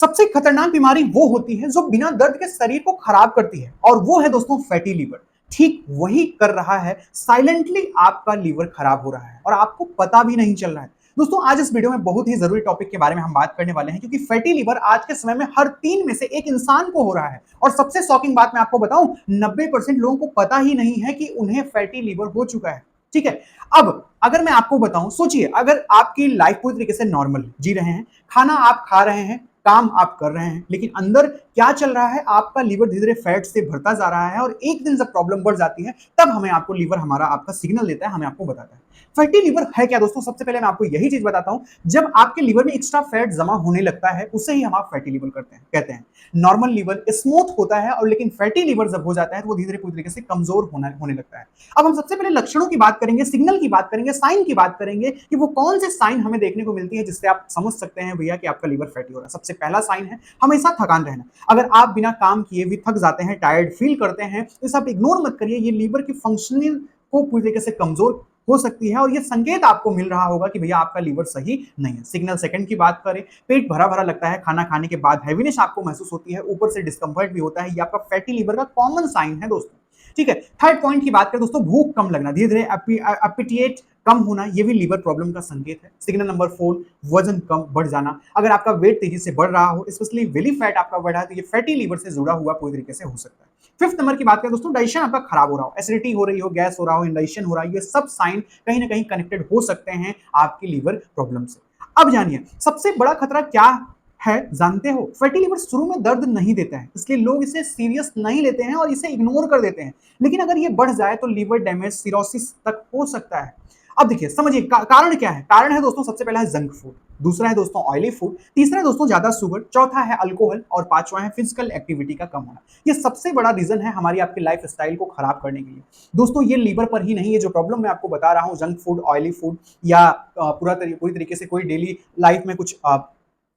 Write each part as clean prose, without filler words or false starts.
सबसे खतरनाक बीमारी वो होती है जो बिना दर्द के शरीर को खराब करती है और वो है दोस्तों फैटी लीवर। ठीक वही कर रहा है, साइलेंटली आपका लीवर खराब हो रहा है और आपको पता भी नहीं चल रहा है। दोस्तों आज इस वीडियो में बहुत ही जरूरी टॉपिक के बारे में हम बात करने वाले हैं क्योंकि फैटी लीवर आज के समय में हर 3 में से एक इंसान को हो रहा है और सबसे शॉकिंग बात मैं आपको बताऊं, 90% लोगों को पता ही नहीं है कि उन्हें फैटी लीवर हो चुका है। ठीक है। अब अगर मैं आपको बताऊं, सोचिए अगर आपकी लाइफ पूरी तरीके से नॉर्मल जी रहे हैं, खाना आप खा रहे हैं, काम आप कर रहे हैं, लेकिन अंदर क्या चल रहा है, आपका लीवर धीरे धीरे फैट से भरता जा रहा है और एक दिन जब प्रॉब्लम बढ़ जाती है तब हमें आपको लीवर हमारा आपका सिग्नल देता है, हमें आपको बताता है। फैटी लीवर है क्या दोस्तों? सबसे पहले मैं आपको यही चीज बताता हूं, जब आपके लीवर में एक्स्ट्रा फैट जमा होने लगता है उसे ही हम आप फैटी लीवर करते हैं कहते हैं। नॉर्मल लीवर स्मूथ होता है और लेकिन फैटी लीवर जब हो जाता है तो वो धीरे धीरे पूरी तरीके से कमजोर होने लगता है। अब हम सबसे पहले लक्षणों की बात करेंगे, सिग्नल की बात करेंगे, साइन की बात करेंगे कि वो कौन से साइन हमें देखने को मिलती है जिससे आप समझ सकते हैं भैया कि आपका लीवर फैटी हो रहा है। सबसे पहला साइन है हमेशा थकान रहना। अगर आप बिना काम किए भी थक जाते हैं, टायर्ड फील करते हैं, तो इसे आप इग्नोर मत करिए। ये लीवर की फंक्शनिंग को पूरी तरीके से कमजोर हो सकती है और ये संकेत आपको मिल रहा होगा कि भैया आपका लीवर सही नहीं है। सिग्नल सेकंड की बात करें, पेट भरा भरा लगता है, खाना खाने के बाद हैवीनेस आपको महसूस होती है, ऊपर से डिस्कंफर्ट भी होता है, ये आपका फैटी लीवर का कॉमन साइन है दोस्तों। ठीक है। थर्ड पॉइंट की बात करें दोस्तों, भूख कम लगना, धीरे धीरे एपिटिएट कम होना, ये भी लीवर प्रॉब्लम का संकेत है। सिग्नल नंबर 4, वजन कम बढ़ जाना। अगर आपका वेट तेजी से बढ़ रहा हो, स्पेशली बेली फैट आपका बढ़ रहा है, तो ये फैटी लीवर से जुड़ा हुआ पूरी तरीके से हो सकता है। फिफ्थ नंबर की बात करें दोस्तों, डाइजेशन आपका खराब हो रहा हो, एसिडिटी हो रही हो, गैस हो रहा हो, इंडाइजेशन हो रहा है, ये सब साइन कहीं ना कहीं कनेक्टेड हो सकते हैं आपकी लीवर प्रॉब्लम से। अब जानिए सबसे बड़ा खतरा क्या है, जानते हो? फैटी लिवर शुरू में दर्द नहीं देता है, इसलिए लोग इसे सीरियस नहीं लेते हैं और इसे इग्नोर कर देते हैं। लेकिन अगर ये बढ़ जाए तो लीवर डैमेज, सिरोसिस तक हो सकता है। अब देखिए समझिए कारण क्या है। कारण है दोस्तों सबसे पहला है जंक फूड, दूसरा है दोस्तों ऑयली फूड, तीसरा है दोस्तों ज्यादा शुगर, चौथा है अल्कोहल और पांचवा है फिजिकल एक्टिविटी का कम होना। ये सबसे बड़ा रीजन है हमारी आपकी लाइफ स्टाइल को खराब करने के लिए। दोस्तों ये लीवर पर ही नहीं है, जो प्रॉब्लम मैं आपको बता रहा हूँ, जंक फूड, ऑयली फूड या पूरी तरीके से कोई डेली लाइफ में कुछ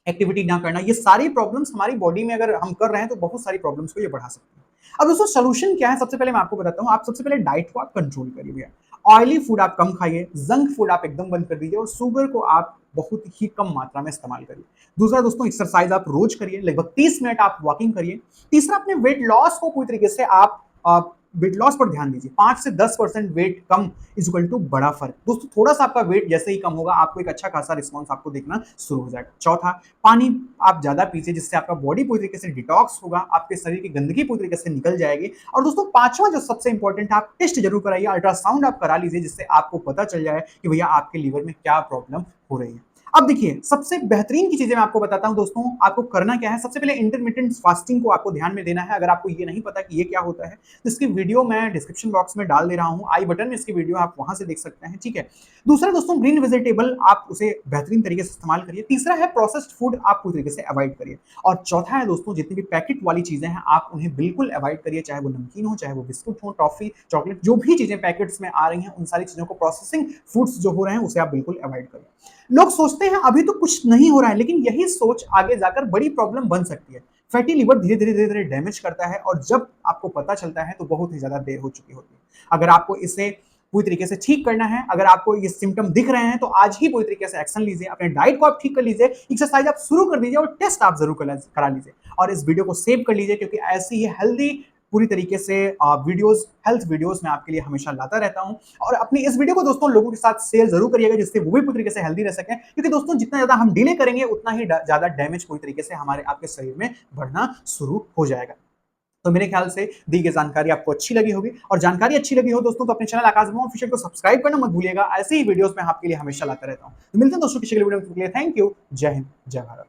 एक्टिविटी ना करना, ये सारी प्रॉब्लम्स हमारी बॉडी में अगर हम कर रहे हैं तो बहुत सारी प्रॉब्लम्स को ये बढ़ा सकते हैं। अब दोस्तों सोल्यूशन क्या है, सबसे पहले मैं आपको बताता हूँ। आप सबसे पहले डाइट को आप कंट्रोल करिए भैया। ऑयली फूड आप कम खाइए, जंक फूड आप एकदम बंद कर दीजिए और शुगर को आप बहुत ही कम मात्रा में इस्तेमाल करिए। दूसरा दोस्तों, एक्सरसाइज आप रोज करिए, लगभग 30 मिनट आप वॉकिंग करिए। तीसरा, अपने वेट लॉस को पूरी तरीके से आप वेट लॉस पर ध्यान दीजिए। 5 से 10% वेट कम इज इक्वल टू बड़ा फर्क। दोस्तों थोड़ा सा आपका वेट जैसे ही कम होगा, आपको एक अच्छा खासा रिस्पॉन्स आपको देखना शुरू हो जाएगा। चौथा, पानी आप ज्यादा पीजिए, जिससे आपका बॉडी पूरी तरीके से डिटॉक्स होगा, आपके शरीर की गंदगी पूरी तरीके से निकल जाएगी। और दोस्तों पांचवा जो सबसे इंपॉर्टेंट है, आप टेस्ट जरूर कराइए, अल्ट्रासाउंड आप करा लीजिए, जिससे आपको पता चल जाए कि भैया आपके लीवर में क्या प्रॉब्लम हो रही है। अब देखिए सबसे बेहतरीन की चीजें मैं आपको बताता हूं दोस्तों। आपको करना क्या है, सबसे पहले इंटरमिटेंट फास्टिंग को आपको ध्यान में देना है। अगर आपको ये नहीं पता कि ये क्या होता है तो इसकी वीडियो मैं डिस्क्रिप्शन बॉक्स में डाल दे रहा हूं, आई बटन में इसकी वीडियो आप वहां से देख सकते हैं। ठीक है। दूसरा दोस्तों, ग्रीन वेजिटेबल आप उसे बेहतरीन तरीके से इस्तेमाल करिए। तीसरा है प्रोसेस्ड फूड आप पूरी तरीके से अवॉइड करिए। और चौथा है दोस्तों, जितनी भी पैकेट वाली चीजें हैं आप उन्हें बिल्कुल अवॉइड करिए, चाहे वो नमकीन हो, चाहे वो बिस्कुट हो, टॉफी, चॉकलेट, जो भी चीजें पैकेट्स में आ रही हैं उन सारी चीजों को, प्रोसेसिंग फूड्स जो हो रहे हैं उसे आप बिल्कुल अवॉइड करिए। लोग सोचते हैं अभी तो कुछ नहीं हो रहा है, लेकिन यही सोच आगे जाकर बड़ी प्रॉब्लम बन सकती है। फैटी लिवर धीरे धीरे डैमेज करता है और जब आपको पता चलता है तो बहुत ही ज्यादा देर हो चुकी होती है। अगर आपको इसे पूरी तरीके से ठीक करना है, अगर आपको ये सिम्टम दिख रहे हैं तो आज ही पूरी तरीके से एक्शन लीजिए, अपने डाइट को आप ठीक कर लीजिए, एक्सरसाइज आप शुरू कर दीजिए और टेस्ट आप जरूर करा लीजिए। और इस वीडियो को सेव कर लीजिए, क्योंकि ऐसी ही हेल्दी पूरी तरीके से वीडियोस, हेल्थ वीडियोस मैं आपके लिए हमेशा लाता रहता हूं। और अपनी इस वीडियो को दोस्तों लोगों के साथ शेयर जरूर करिएगा, जिससे वो भी पूरी तरीके से हेल्दी रह सकें, क्योंकि दोस्तों जितना ज्यादा हम डिले करेंगे उतना ही ज्यादा डैमेज पूरी तरीके से हमारे आपके शरीर में बढ़ना शुरू हो जाएगा। तो मेरे ख्याल से दी गई जानकारी आपको अच्छी लगी होगी, और जानकारी अच्छी लगी हो दोस्तों तो अपने चैनल आकाश वर्मा ऑफिशियल को सब्सक्राइब करना मत भूलिएगा। ऐसे ही वीडियोस मैं आपके लिए हमेशा लाता रहता हूं। तो मिलते हैं दोस्तों किसी अगले वीडियो में, थैंक यू, जय हिंद, जय भारत।